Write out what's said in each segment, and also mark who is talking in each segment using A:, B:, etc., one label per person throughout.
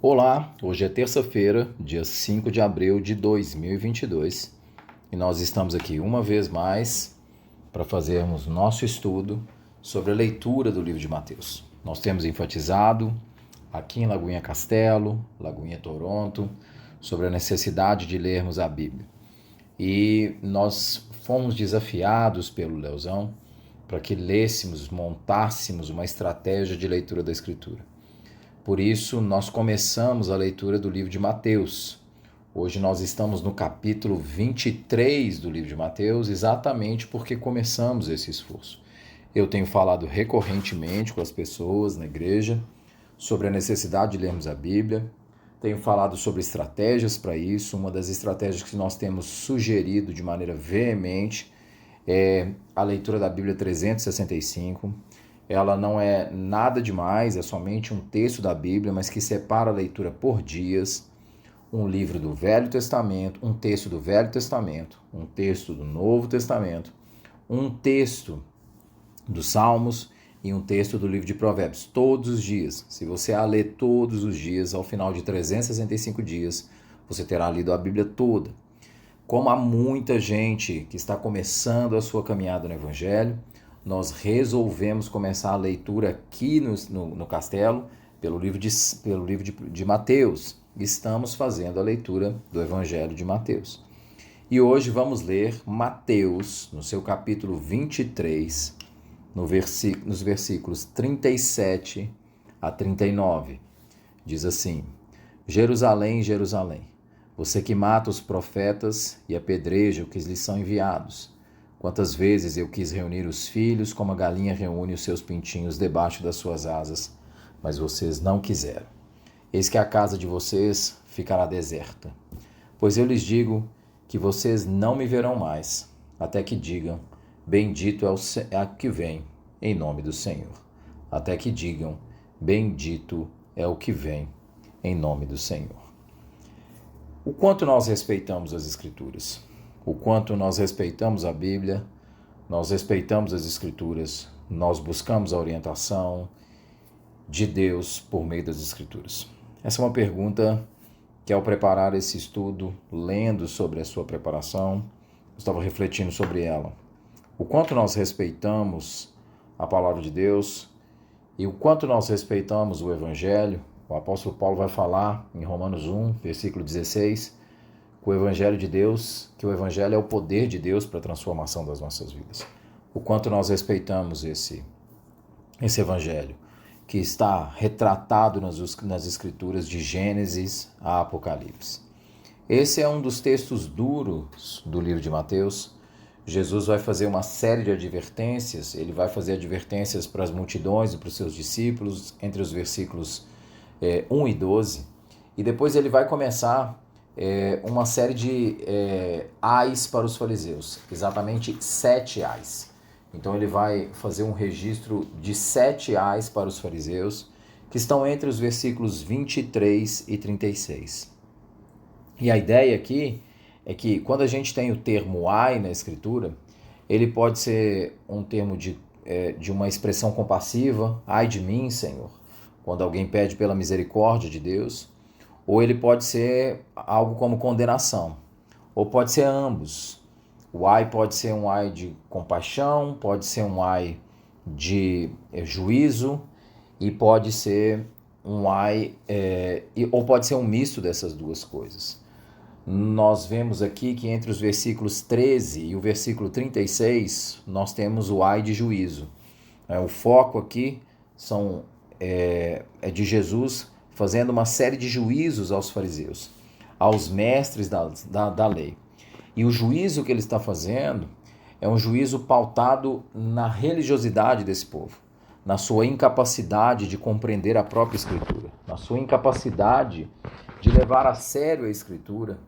A: Olá, hoje é terça-feira, dia 5 de abril de 2022 e nós estamos aqui uma vez mais para fazermos nosso estudo sobre a leitura do livro de Mateus. Nós temos enfatizado aqui em Lagoinha Castelo, Lagoinha Toronto, sobre a necessidade de lermos a Bíblia. E nós fomos desafiados pelo Leozão para que lêssemos, montássemos uma estratégia de leitura da Escritura. Por isso, nós começamos a leitura do livro de Mateus. Hoje nós estamos no capítulo 23 do livro de Mateus, exatamente porque começamos esse esforço. Eu tenho falado recorrentemente com as pessoas na igreja sobre a necessidade de lermos a Bíblia. Tenho falado sobre estratégias para isso. Uma das estratégias que nós temos sugerido de maneira veemente é a leitura da Bíblia 365. Ela não é nada demais, é somente um texto da Bíblia, mas que separa a leitura por dias, um livro do Velho Testamento, um texto do Velho Testamento, um texto do Novo Testamento, um texto dos Salmos e um texto do livro de Provérbios, todos os dias. Se você a ler todos os dias, ao final de 365 dias, você terá lido a Bíblia toda. Como há muita gente que está começando a sua caminhada no Evangelho, nós resolvemos começar a leitura aqui no Castelo, pelo livro de Mateus. Estamos fazendo a leitura do Evangelho de Mateus. E hoje vamos ler Mateus, no seu capítulo 23, nos versículos 37 a 39. Diz assim: Jerusalém, Jerusalém, você que mata os profetas e apedreja os que lhes são enviados. Quantas vezes eu quis reunir os filhos, como a galinha reúne os seus pintinhos debaixo das suas asas, mas vocês não quiseram. Eis que a casa de vocês ficará deserta. Pois eu lhes digo que vocês não me verão mais, até que digam, bendito é o que vem, em nome do Senhor. Até que digam, bendito é o que vem, em nome do Senhor. O quanto nós respeitamos as Escrituras? O quanto nós respeitamos a Bíblia, nós respeitamos as Escrituras, nós buscamos a orientação de Deus por meio das Escrituras? Essa é uma pergunta que, ao preparar esse estudo, lendo sobre a sua preparação, eu estava refletindo sobre ela. O quanto nós respeitamos a palavra de Deus e o quanto nós respeitamos o Evangelho. O apóstolo Paulo vai falar em Romanos 1, versículo 16, o Evangelho de Deus, que o Evangelho é o poder de Deus para a transformação das nossas vidas. O quanto nós respeitamos esse Evangelho, que está retratado nas Escrituras de Gênesis a Apocalipse. Esse é um dos textos duros do livro de Mateus. Jesus vai fazer uma série de advertências, ele vai fazer advertências para as multidões e para os seus discípulos, entre os versículos 1 e 12, e depois ele vai começar uma série de ais para os fariseus, exatamente 7 ais. Então ele vai fazer um registro de 7 ais para os fariseus, que estão entre os versículos 23 e 36. E a ideia aqui é que quando a gente tem o termo ai na escritura, ele pode ser um termo de uma expressão compassiva, ai de mim, Senhor, quando alguém pede pela misericórdia de Deus, ou ele pode ser algo como condenação, ou pode ser ambos. O ai pode ser um ai de compaixão, pode ser um ai de juízo, e pode ser um ai, ou pode ser um misto dessas duas coisas. Nós vemos aqui que entre os versículos 13 e o versículo 36, nós temos o ai de juízo. O foco aqui é de Jesus fazendo uma série de juízos aos fariseus, aos mestres da lei. E o juízo que ele está fazendo é um juízo pautado na religiosidade desse povo, na sua incapacidade de compreender a própria Escritura, na sua incapacidade de levar a sério a Escritura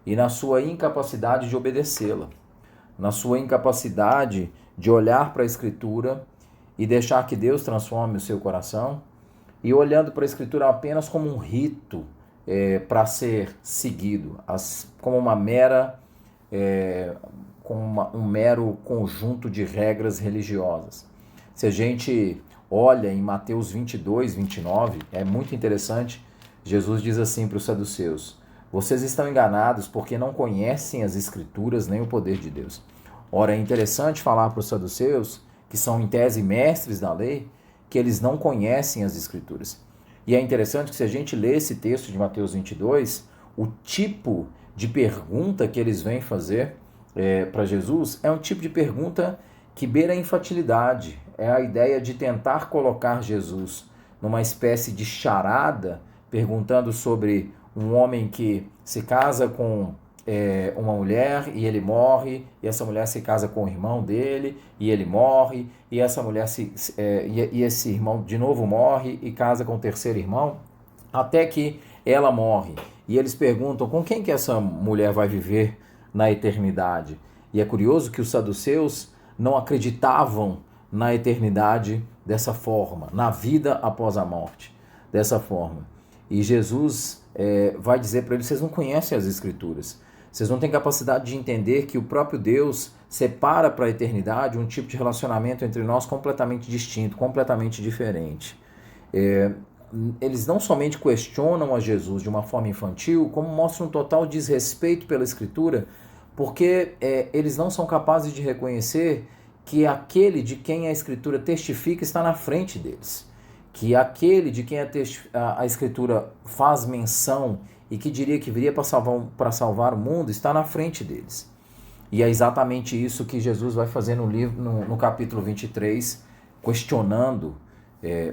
A: e na sua incapacidade de obedecê-la, na sua incapacidade de olhar para a Escritura e deixar que Deus transforme o seu coração, e olhando para a Escritura apenas como um rito para ser seguido, como um mero conjunto de regras religiosas. Se a gente olha em Mateus 22, 29, é muito interessante Jesus diz assim para os saduceus: vocês estão enganados porque não conhecem as Escrituras nem o poder de Deus. Ora, é interessante falar para os saduceus, que são em tese mestres da lei, que eles não conhecem as Escrituras. E é interessante que se a gente lê esse texto de Mateus 22, o tipo de pergunta que eles vêm fazer para Jesus é um tipo de pergunta que beira a infantilidade. É a ideia de tentar colocar Jesus numa espécie de charada, perguntando sobre um homem que se casa com uma mulher e ele morre, e essa mulher se casa com o irmão dele e ele morre, e essa mulher e esse irmão de novo morre e casa com o terceiro irmão, até que ela morre. E eles perguntam com quem que essa mulher vai viver na eternidade. E é curioso que os saduceus não acreditavam na eternidade dessa forma, na vida após a morte, dessa forma. E Jesus vai dizer para eles: vocês não conhecem as Escrituras, vocês não têm capacidade de entender que o próprio Deus separa para a eternidade um tipo de relacionamento entre nós completamente distinto, completamente diferente. Eles não somente questionam a Jesus de uma forma infantil, como mostram um total desrespeito pela Escritura, porque eles não são capazes de reconhecer que aquele de quem a Escritura testifica está na frente deles, que aquele de quem a Escritura faz menção e que diria que viria para salvar o mundo está na frente deles. E é exatamente isso que Jesus vai fazer no capítulo 23, questionando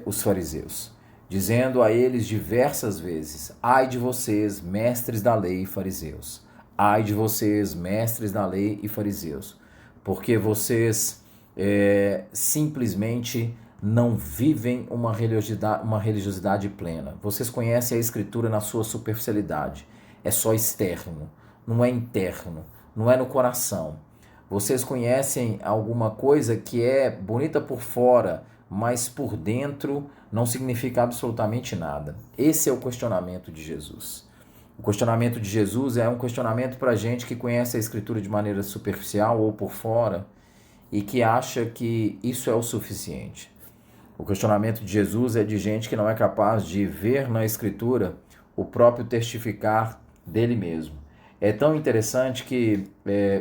A: os fariseus, dizendo a eles diversas vezes: ai de vocês, mestres da lei e fariseus, ai de vocês, mestres da lei e fariseus, porque vocês simplesmente não vivem uma religiosidade plena. Vocês conhecem a Escritura na sua superficialidade. É só externo, não é interno, não é no coração. Vocês conhecem alguma coisa que é bonita por fora, mas por dentro não significa absolutamente nada. Esse é o questionamento de Jesus. O questionamento de Jesus é um questionamento para gente que conhece a Escritura de maneira superficial ou por fora e que acha que isso é o suficiente. O questionamento de Jesus é de gente que não é capaz de ver na Escritura o próprio testificar dele mesmo. É tão interessante que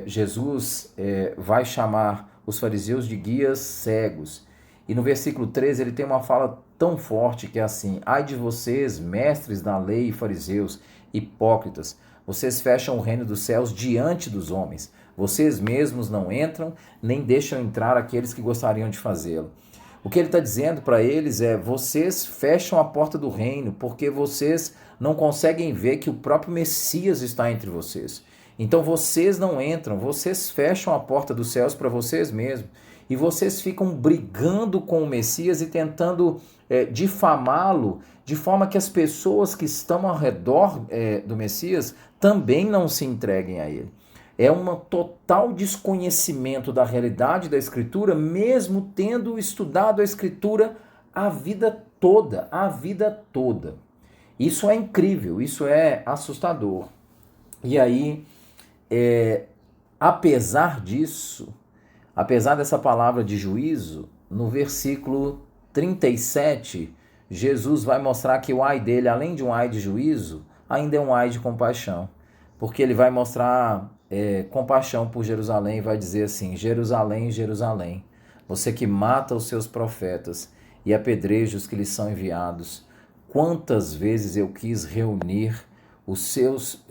A: Jesus vai chamar os fariseus de guias cegos. E no versículo 13 ele tem uma fala tão forte que é assim: ai de vocês, mestres da lei e fariseus, hipócritas, vocês fecham o reino dos céus diante dos homens. Vocês mesmos não entram, nem deixam entrar aqueles que gostariam de fazê-lo. O que ele está dizendo para eles é: vocês fecham a porta do reino porque vocês não conseguem ver que o próprio Messias está entre vocês. Então vocês não entram, vocês fecham a porta dos céus para vocês mesmos. E vocês ficam brigando com o Messias e tentando difamá-lo, de forma que as pessoas que estão ao redor do Messias também não se entreguem a ele. É um total desconhecimento da realidade da Escritura, mesmo tendo estudado a Escritura a vida toda, a vida toda. Isso é incrível, isso é assustador. E aí, apesar disso, apesar dessa palavra de juízo, no versículo 37, Jesus vai mostrar que o ai dele, além de um ai de juízo, ainda é um ai de compaixão. Porque ele vai mostrar compaixão por Jerusalém e vai dizer assim: Jerusalém, Jerusalém, você que mata os seus profetas e apedreja os que lhes são enviados, quantas vezes eu quis reunir os seus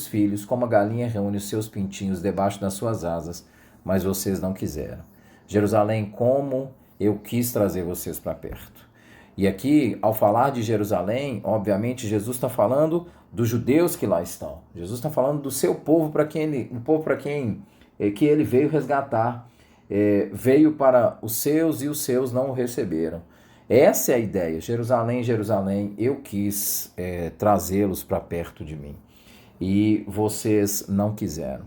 A: filhos, como a galinha reúne os seus pintinhos debaixo das suas asas, mas vocês não quiseram. Jerusalém, como eu quis trazer vocês para perto. E aqui, ao falar de Jerusalém, obviamente Jesus está falando dos judeus que lá estão. Jesus está falando do seu povo, o povo para quem que ele veio resgatar. Veio para os seus e os seus não o receberam. Essa é a ideia. Jerusalém, Jerusalém, eu quis trazê-los para perto de mim. E vocês não quiseram.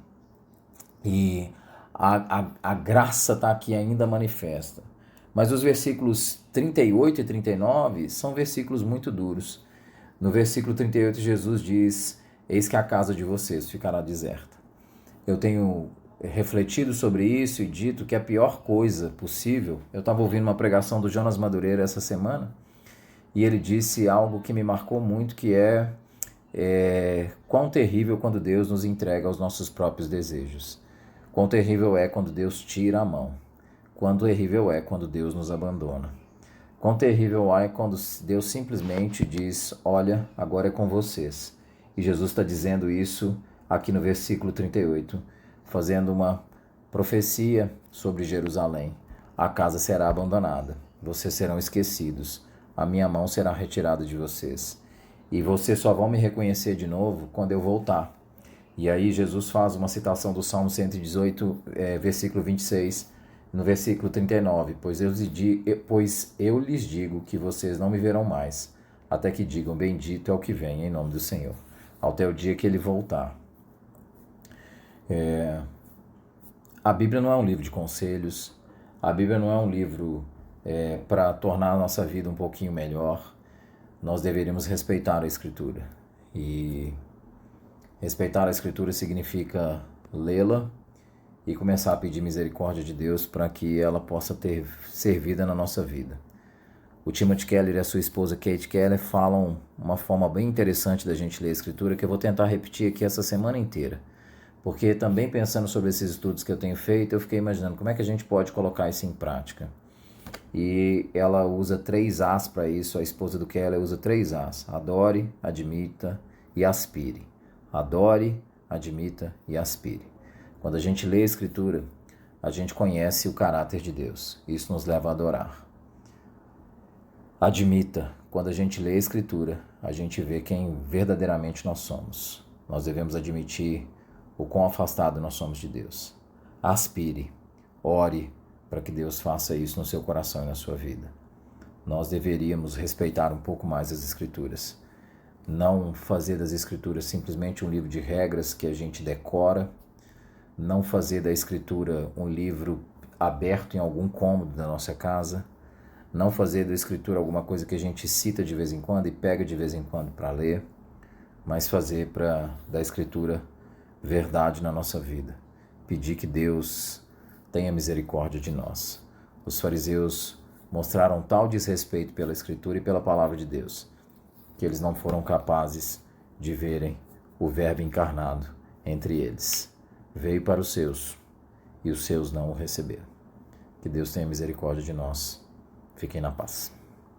A: E a graça está aqui ainda manifesta. Mas os versículos 38 e 39 são versículos muito duros. No versículo 38, Jesus diz: eis que a casa de vocês ficará deserta. Eu tenho refletido sobre isso e dito que a pior coisa possível... Eu estava ouvindo uma pregação do Jonas Madureira essa semana, e ele disse algo que me marcou muito, que quão terrível quando Deus nos entrega aos nossos próprios desejos. Quão terrível é quando Deus tira a mão. Quão terrível é quando Deus nos abandona. Quão terrível é quando Deus simplesmente diz, olha, agora é com vocês. E Jesus está dizendo isso aqui no versículo 38, fazendo uma profecia sobre Jerusalém. A casa será abandonada, vocês serão esquecidos, a minha mão será retirada de vocês. E vocês só vão me reconhecer de novo quando eu voltar. E aí Jesus faz uma citação do Salmo 118, versículo 26, no versículo 39, pois eu lhes digo que vocês não me verão mais, até que digam, bendito é o que vem em nome do Senhor, até o dia que ele voltar. A Bíblia não é um livro de conselhos, a Bíblia não é um livro para tornar a nossa vida um pouquinho melhor. Nós deveríamos respeitar a Escritura. E respeitar a Escritura significa lê-la e começar a pedir misericórdia de Deus para que ela possa ter servida na nossa vida. O Timothy Keller e a sua esposa Kate Keller falam uma forma bem interessante da gente ler a Escritura, que eu vou tentar repetir aqui essa semana inteira. Porque também pensando sobre esses estudos que eu tenho feito, eu fiquei imaginando como é que a gente pode colocar isso em prática. E ela usa 3 As para isso, a esposa do Keller usa 3 As. Adore, admita e aspire. Adore, admita e aspire. Quando a gente lê a Escritura, a gente conhece o caráter de Deus. Isso nos leva a adorar. Admita. Quando a gente lê a Escritura, a gente vê quem verdadeiramente nós somos. Nós devemos admitir o quão afastado nós somos de Deus. Aspire. Ore para que Deus faça isso no seu coração e na sua vida. Nós deveríamos respeitar um pouco mais as Escrituras. Não fazer das Escrituras simplesmente um livro de regras que a gente decora. Não fazer da Escritura um livro aberto em algum cômodo da nossa casa. Não fazer da Escritura alguma coisa que a gente cita de vez em quando e pega de vez em quando para ler, mas fazer da Escritura verdade na nossa vida. Pedir que Deus tenha misericórdia de nós. Os fariseus mostraram tal desrespeito pela Escritura e pela palavra de Deus, que eles não foram capazes de verem o Verbo encarnado entre eles. Veio para os seus, e os seus não o receberam. Que Deus tenha misericórdia de nós. Fiquem na paz.